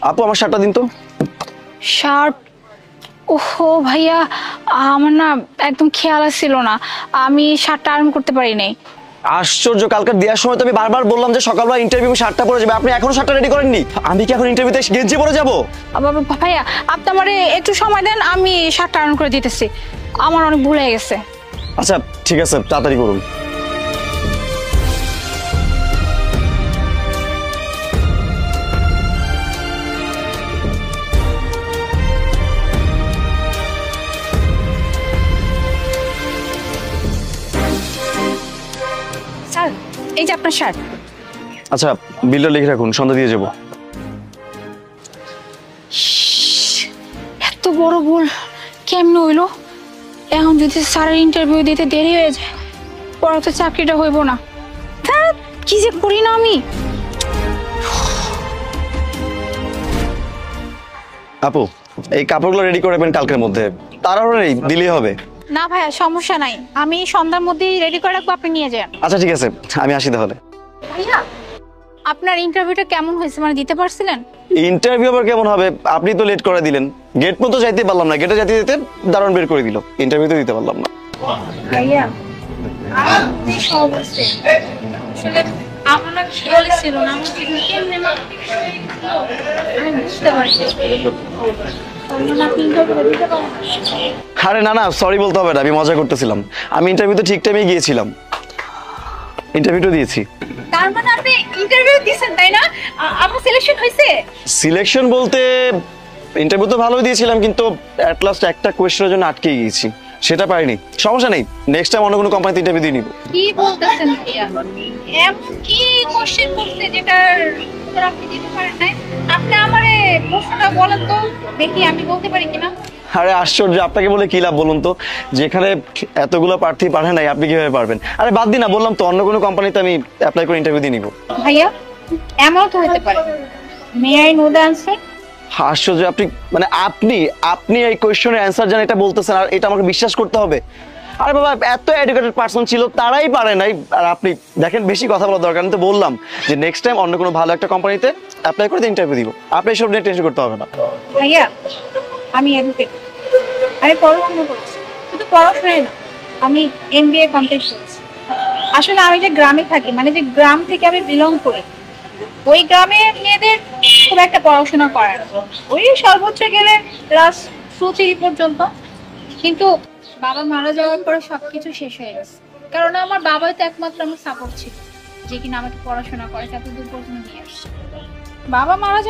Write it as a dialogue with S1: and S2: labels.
S1: আপু আমার শার্টটা দিন তো।
S2: শার্ট? ওহো ভাইয়া, আমার না একদম খেয়াল ছিল না, আমি শার্টটা আয়রন করতে পারি নাই।
S1: আশ্চর্য, কালকে দেওয়ার সময় তো আমি বারবার বললাম যে সকালবেলা ইন্টারভিউ শার্টটা পরে যাবে, আপনি এখনো শার্টটা রেডি করেননি। আমি কি এখন ইন্টারভিউতে গেঞ্জি পরে যাবো?
S2: ভাইয়া আপনি আমারে একটু সময় দেন, আমি শার্টটা আয়রন করে দিতেছি, আমার অনেক ভুল হয়ে গেছে।
S1: আচ্ছা ঠিক আছে, তাড়াতাড়ি করুন।
S2: স্যার এই যে আপনার শার্ট।
S1: আচ্ছা বিলটা লিখে রাখুন, সন্ধ্যা দিয়ে যাবো।
S2: এত বড় ভুল কেমনে হইলো? এখন যদি স্যারের ইন্টারভিউ দিতে দেরি হয়ে যায়, পরে তো চাকরিটা হইব না। কি যে করি না আমি।
S1: আপু এই কাপড়গুলো রেডি করবেন কালকের মধ্যে, তাড়াহুড়ো নেই, দিলেই হবে।
S2: না ভাইয়া সমস্যা নাই, আমি সন্ধ্যার মধ্যেই রেডি করে রাখবো, আপনি নিয়ে যান।
S1: আচ্ছা ঠিক আছে, আমি আসি তাহলে।
S2: ভাইয়া আপনার ইন্টারভিউটা কেমন হয়েছে, মানে দিতে পারছিলেন?
S1: ইন্টারভিউ আবার কেমন হবে, আপনি তো লেট করে দিলেন। গেট পর্যন্ত যাইতে পারলাম না, গেটে যাইতে যেতে দারুণ বের করে দিল, ইন্টারভিউ তো দিতে পারলাম না।
S2: ভাইয়া আপনি সব আছে আসলে আমার না খেয়াল ছিল না, আমার কেমনে আমি বুঝতে পারছি।
S1: আরে না না, সরি বলতে হবে না, আমি মজা করতেছিলাম। আমি ইন্টারভিউতে ঠিক টাইমে গিয়েছিলাম, ইন্টারভিউটা দিয়েছি।
S2: তার মানে আপনি ইন্টারভিউ দিয়েছেন তাই না? আপনার সিলেকশন হয়েছে?
S1: সিলেকশন বলতে ইন্টারভিউ তো ভালোই দিয়েছিলাম, কিন্তু অ্যাট লাস্ট একটা কোয়েশ্চেনের জন্য আটকে গিয়েছি, সেটা পারিনি। সমস্যা নেই, নেক্সট টাইম অন্য কোনো কোম্পানিতে ইন্টারভিউ দিয়ে নিব।
S2: কি বলতেছেন ভাইয়া? এমন কি কোশ্চেন করতে যেটার উত্তর আপনি দিতে পারেন না? আপনি আমারে প্রশ্নটা বলেন তো দেখি আমি বলতে পারি কিনা।
S1: আরে আশ্চর্য, আপনাকে বলে কি লাভ বলুন তো, যেখানে এতগুলো প্রার্থী পাঠে নাই আপনি কিভাবে পারবেন? আরে বাদ দিন না, বললাম তো অন্য কোনো কোম্পানিতে আমি অ্যাপ্লাই করে ইন্টারভিউ দিয়ে নিব।
S2: ভাইয়া এমন তো হতে পারে। May I know the answer?
S1: আশ্চর্য, আপনি মানে আপনি আপনি এই কোয়েশ্চেনের অ্যান্সার জানেন এটা বলতেছেন, আর এটা আমাকে বিশ্বাস করতে হবে? আরে বাবা, এত এডুকেটেড পারসন ছিল, তারাই পারে নাই, আর আপনি দেখেন বেশি কথা বলার দরকার। আমি তো বললাম যে নেক্সট টাইম অন্য কোনো ভালো একটা কোম্পানিতে অ্যাপ্লাই করে ইন্টারভিউ দিব, আপনি এসব নিয়ে টেনশন করতে হবে না।
S2: ভাইয়া আমি এডুকেট, আমি পড়াশোনা করছি, শুধু পড়াশোনাই না, আমি এমবিএ কমপ্লিট করেছি। আসলে আমি যে গ্রামে থাকি, মানে যে গ্রাম থেকে আমি বিলং করি, ওই গ্রামের মেয়েদের খুব একটা পড়াশোনা করে না, ওই সর্বোচ্চ গেলে ক্লাস 2-3 পর্যন্ত। কিন্তু বাবা মারা যাওয়ার পরে সবকিছু শেষ হয়ে গেছে, কারণ আমার বাবাই তো একমাত্র আমার সাপোর্ট ছিল, যে কিনা আমাকে পড়াশোনা করে এত দূর পর্যন্ত নিয়ে আসছে। বাবা মারা